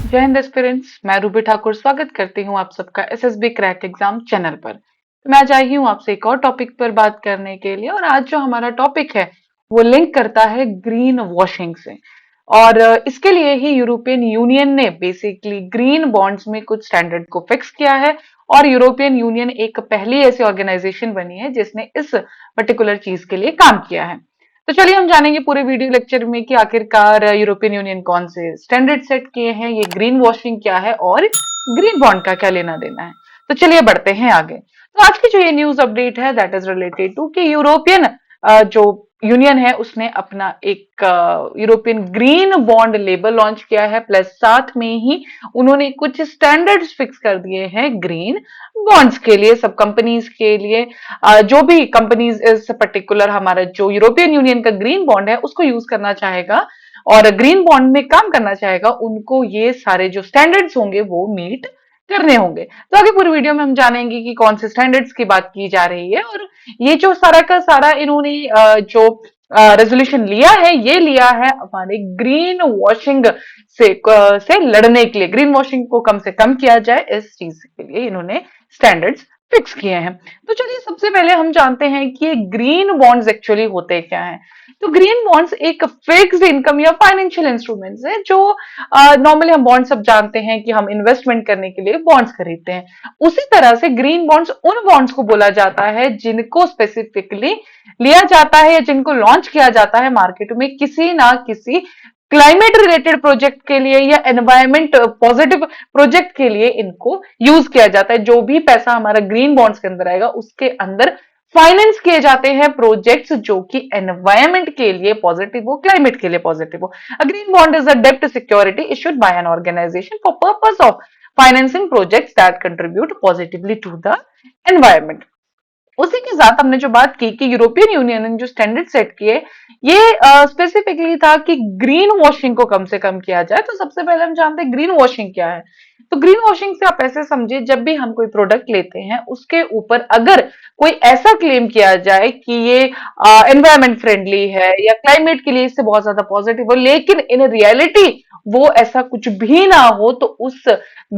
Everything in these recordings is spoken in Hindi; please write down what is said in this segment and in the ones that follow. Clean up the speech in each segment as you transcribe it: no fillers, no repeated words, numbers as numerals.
जय हिंद एस्पिरेंट्स। मैं रूबी ठाकुर स्वागत करती हूँ आप सबका एसएसबी क्रैक एग्जाम चैनल पर। तो मैं आज आई हूँ आपसे एक और टॉपिक पर बात करने के लिए, और आज जो हमारा टॉपिक है वो लिंक करता है ग्रीन वॉशिंग से। और इसके लिए ही यूरोपियन यूनियन ने बेसिकली ग्रीन बॉन्ड्स में कुछ स्टैंडर्ड को फिक्स किया है। और यूरोपियन यूनियन एक पहली ऐसी ऑर्गेनाइजेशन बनी है जिसने इस पर्टिकुलर चीज के लिए काम किया है। तो चलिए हम जानेंगे पूरे वीडियो लेक्चर में कि आखिरकार यूरोपियन यूनियन कौन से स्टैंडर्ड सेट किए हैं, ये ग्रीन वॉशिंग क्या है और ग्रीन बॉन्ड का क्या लेना देना है। तो चलिए बढ़ते हैं आगे। तो आज की जो ये न्यूज अपडेट है दैट इज रिलेटेड टू कि यूरोपियन जो यूनियन है उसने अपना एक European green bond label launch किया है, प्लस साथ में ही उन्होंने कुछ स्टैंडर्ड्स फिक्स कर दिए हैं ग्रीन बॉन्ड्स के लिए, सब कंपनीज के लिए। जो भी कंपनीज इस पर्टिकुलर हमारा जो यूरोपियन यूनियन का ग्रीन बॉन्ड है उसको यूज करना चाहेगा और ग्रीन बॉन्ड में काम करना चाहेगा, उनको ये सारे जो स्टैंडर्ड्स होंगे वो मीट करने होंगे। तो आगे पूरी वीडियो में हम जानेंगे कि कौन से स्टैंडर्ड्स की बात की जा रही है, और ये जो सारा का सारा इन्होंने जो रेजोल्यूशन लिया है ये लिया है हमारे ग्रीन वॉशिंग से लड़ने के लिए, ग्रीन वॉशिंग को कम से कम किया जाए इस चीज के लिए इन्होंने स्टैंडर्ड्स फिक्स किए हैं। तो चलिए सबसे पहले हम जानते हैं कि ग्रीन बॉन्ड्स एक्चुअली होते क्या हैं। तो ग्रीन बॉन्ड्स एक फिक्स्ड इनकम या फाइनेंशियल इंस्ट्रूमेंट्स है जो नॉर्मली हम बॉन्ड सब जानते हैं कि हम इन्वेस्टमेंट करने के लिए बॉन्ड्स खरीदते हैं। उसी तरह से ग्रीन बॉन्ड्स उन बॉन्ड्स को बोला जाता है जिनको स्पेसिफिकली लिया जाता है या जिनको लॉन्च किया जाता है मार्केट में किसी ना किसी क्लाइमेट रिलेटेड प्रोजेक्ट के लिए या एनवायरमेंट पॉजिटिव प्रोजेक्ट के लिए इनको यूज किया जाता है। जो भी पैसा हमारा ग्रीन बॉन्ड्स के अंदर आएगा उसके अंदर फाइनेंस किए जाते हैं प्रोजेक्ट्स जो कि एनवायरमेंट के लिए पॉजिटिव हो, क्लाइमेट के लिए पॉजिटिव हो। A green bond is a डेप्ट security issued by an organisation for purpose of financing projects that contribute positively to the environment. उसी के साथ हमने जो बात की कि यूरोपियन यूनियन ने जो स्टैंडर्ड सेट किए, ये स्पेसिफिकली था कि ग्रीन वॉशिंग को कम से कम किया जाए। तो सबसे पहले हम जानते हैं ग्रीन वॉशिंग क्या है। तो ग्रीन वॉशिंग से आप ऐसे समझिए, जब भी हम कोई प्रोडक्ट लेते हैं उसके ऊपर अगर कोई ऐसा क्लेम किया जाए कि ये एनवायरमेंट फ्रेंडली है या क्लाइमेट के लिए इससे बहुत ज्यादा पॉजिटिव हो, लेकिन इन रियलिटी वो ऐसा कुछ भी ना हो, तो उस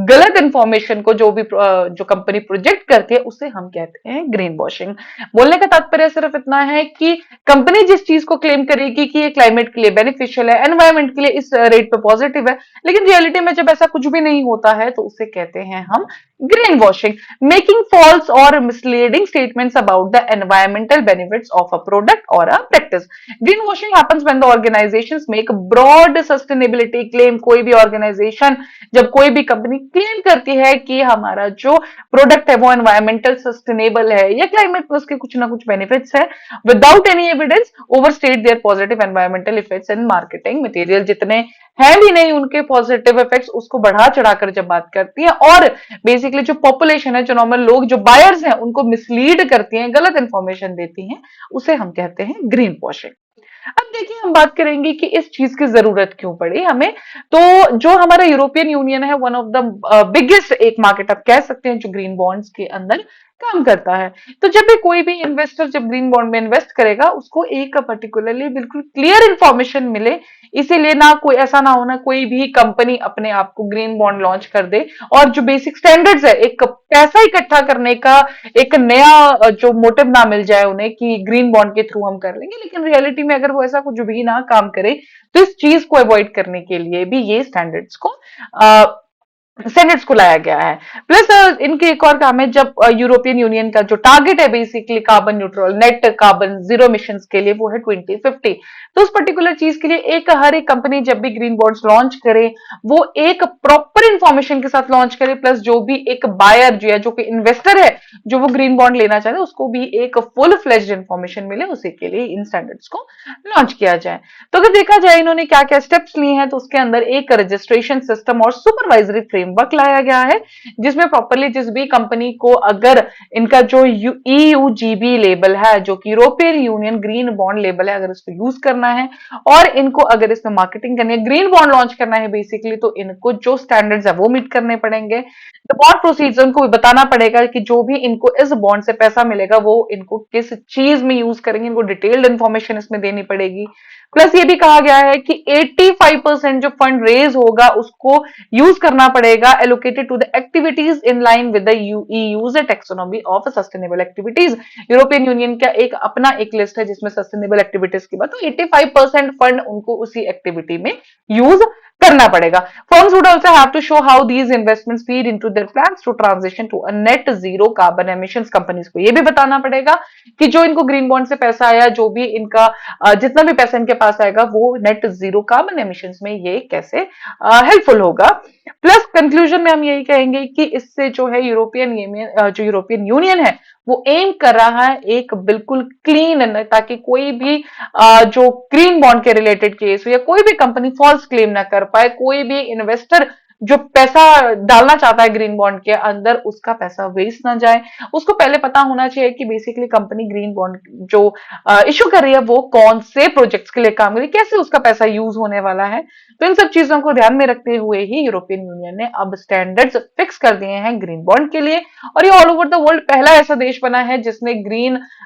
गलत इंफॉर्मेशन को जो कंपनी प्रोजेक्ट करती है उसे हम कहते हैं ग्रीन वॉशिंग। बोलने का तात्पर्य सिर्फ इतना है कि कंपनी जिस चीज को क्लेम करेगी कि ये क्लाइमेट के लिए बेनिफिशियल है, एनवायरमेंट के लिए इस रेट पे पॉजिटिव है, लेकिन रियलिटी में जब ऐसा कुछ भी नहीं होता है तो उसे कहते हैं हम ग्रीन वॉशिंग। मेकिंग फॉल्स और misleading statements about the environmental benefits of a product और a practice. Green washing happens when the organisations make broad sustainability claim. कोई भी ऑर्गेनाइजेशन, जब कोई भी कंपनी क्लेम करती है कि हमारा जो प्रोडक्ट है वो एनवायरमेंटल सस्टेनेबल है या क्लाइमेट में उसके कुछ ना कुछ बेनिफिट्स है, without any evidence overstate their positive environmental effects in marketing material, जितने हैं भी नहीं उनके पॉजिटिव इफेक्ट्स उसको बढ़ा चढ़ाकर जब बात करती है, और बेसिकली जो पॉपुलेशन है, जो नॉर्मल लोग, जो बायर्स हैं, उनको मिसलीड करती हैं, गलत इंफॉर्मेशन देती हैं, उसे हम कहते हैं ग्रीन वॉशिंग। अब देखिए हम बात करेंगे कि इस चीज की जरूरत क्यों पड़ी हमें। तो जो हमारा यूरोपियन यूनियन है, वन ऑफ द बिगेस्ट एक मार्केट आप कह सकते हैं जो ग्रीन बॉन्ड्स के अंदर काम करता है। तो जब भी कोई भी इन्वेस्टर जब ग्रीन बॉन्ड में इन्वेस्ट करेगा उसको एक पर्टिकुलरली बिल्कुल क्लियर इंफॉर्मेशन मिले, इसीलिए ना कोई ऐसा ना होना कोई भी कंपनी अपने आप को ग्रीन बॉन्ड लॉन्च कर दे और जो बेसिक स्टैंडर्ड्स है, एक पैसा इकट्ठा करने का एक नया जो मोटिव ना मिल जाए उन्हें कि ग्रीन बॉन्ड के थ्रू हम कर लेंगे, लेकिन रियलिटी में अगर वो ऐसा कुछ भी ना काम करे, तो इस चीज को अवॉइड करने के लिए भी ये स्टैंडर्ड्स को लाया गया है। प्लस इनके एक और काम है, जब यूरोपियन यूनियन का जो टारगेट है basically carbon neutral net carbon zero emissions के लिए वो है 2050। तो उस पर्टिकुलर चीज के लिए हर एक कंपनी जब भी ग्रीन बॉन्ड्स लॉन्च करे वो एक प्रॉपर इंफॉर्मेशन के साथ लॉन्च करे, प्लस जो भी एक बायर जो है, जो कि इन्वेस्टर है, जो वो ग्रीन बॉन्ड लेना चाहते हैं उसको भी एक फुल फ्लेज्ड इंफॉर्मेशन मिले, उसी के लिए इन स्टैंडर्ड्स को लॉन्च किया जाए। तो अगर देखा जाए इन्होंने क्या क्या स्टेप्स लिए हैं, तो उसके अंदर एक रजिस्ट्रेशन सिस्टम और सुपरवाइजरी फ्रेमवर्क लाया गया है, जिसमें प्रॉपरली जिस भी कंपनी को अगर इनका जो ईयूजीबी लेबल है, जो कि European union green bond label है, अगर इसको यूज करना है और इनको अगर इसमें मार्केटिंग करनी है, ग्रीन बॉन्ड लॉन्च करना है बेसिकली, तो इनको जो स्टैंडर्ड्स है वो मीट करने पड़ेंगे। द बॉन्ड प्रोसीजर उनको भी बताना पड़ेगा कि जो भी इनको इस बॉन्ड से पैसा मिलेगा वो इनको किस चीज में यूज करेंगे, इनको डिटेल्ड इंफॉर्मेशन इसमें देनी पड़ेगी। प्लस ये भी कहा गया है कि 85% जो फंड रेज होगा उसको यूज करना पड़ेगा allocated to the activities in line with the use taxonomy of sustainable activities. European Union का एक अपना एक लिस्ट है जिसमें सस्टेनेबल एक्टिविटीज की बात, तो 85% फंड उनको उसी एक्टिविटी में यूज करना पड़ेगा। Firms would also have to show how these investments feed into their plans to transition to a net zero carbon emissions। Companies को ये भी बताना पड़ेगा कि जो इनको ग्रीन बॉन्ड से पैसा आया, जो भी इनका जितना भी पैसा इनके पास आएगा वो नेट जीरो कार्बन एमिशंस में ये कैसे हेल्पफुल होगा। प्लस कंक्लूजन में हम यही कहेंगे कि इससे जो है यूरोपियन यूनियन है वो एम कर रहा है एक बिल्कुल क्लीन, ताकि कोई भी जो ग्रीन बॉन्ड के रिलेटेड केस हो या कोई भी कंपनी फॉल्स क्लेम ना कर पाए, कोई भी इन्वेस्टर जो पैसा डालना चाहता है ग्रीन बॉन्ड के अंदर उसका पैसा वेस्ट ना जाए। उसको पहले पता होना चाहिए कि बेसिकली कंपनी ग्रीन बॉन्ड जो इशू कर रही है वो कौन से प्रोजेक्ट्स के लिए काम कर रही है, कैसे उसका पैसा यूज होने वाला है। तो इन सब चीजों को ध्यान में रखते हुए ही यूरोपियन यूनियन ने अब स्टैंडर्ड्स फिक्स कर दिए हैं ग्रीन बॉन्ड के लिए, और ये ऑल ओवर द वर्ल्ड पहला ऐसा देश बना है जिसने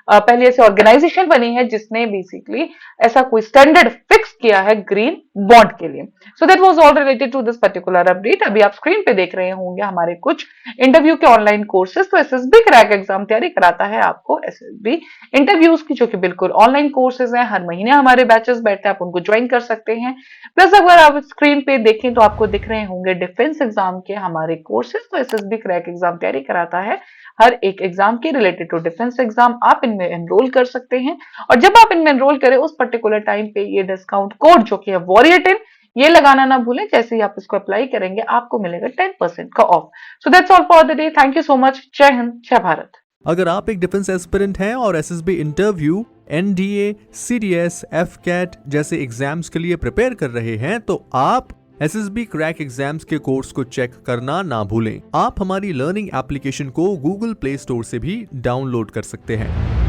पहली ऐसी ऑर्गेनाइजेशन बनी है जिसने बेसिकली ऐसा कोई स्टैंडर्ड फिक्स किया है ग्रीन बॉन्ड के लिए। So that was all related to this particular update. अभी आप स्क्रीन पे देख रहे होंगे हमारे कुछ इंटरव्यू के ऑनलाइन कोर्सेज। तो एसएसबी क्रैक एग्जाम तैयारी कराता है आपको एसएसबी इंटरव्यूज की, जो कि बिल्कुल ऑनलाइन कोर्सेज हैं। हर महीने हमारे बैचेस बैठते हैं, आप उनको ज्वाइन कर सकते हैं। प्लस अगर आप स्क्रीन पे देखें तो आपको दिख रहे होंगे डिफेंस एग्जाम के हमारे कोर्सेज। तो एसएसबी क्रैक एग्जाम तैयारी कराता है हर एक एग्जाम के रिलेटेड टू डिफेंस एग्जाम। आप इनमें एनरोल कर सकते हैं, और जब आप इनमें एनरोल करें उस पर्टिकुलर टाइम पे ये डिस्काउंट कोड जो कि है वॉरियर10 ये लगाना ना भूलें। जैसे ही आप इसको अप्लाई करेंगे आपको मिलेगा 10% का of. So that's all for the day. Thank you so much. जय हिंद, जय भारत। अगर आप एक डिफेंस एस्पिरेंट हैं और SSB interview, NDA, CDS, AFCAT जैसे एग्जाम्स के लिए प्रिपेयर कर रहे हैं तो आप एसएसबी क्रैक एग्जाम्स के कोर्स को चेक करना ना भूलें। आप हमारी लर्निंग एप्लीकेशन को गूगल प्ले स्टोर से भी डाउनलोड कर सकते हैं।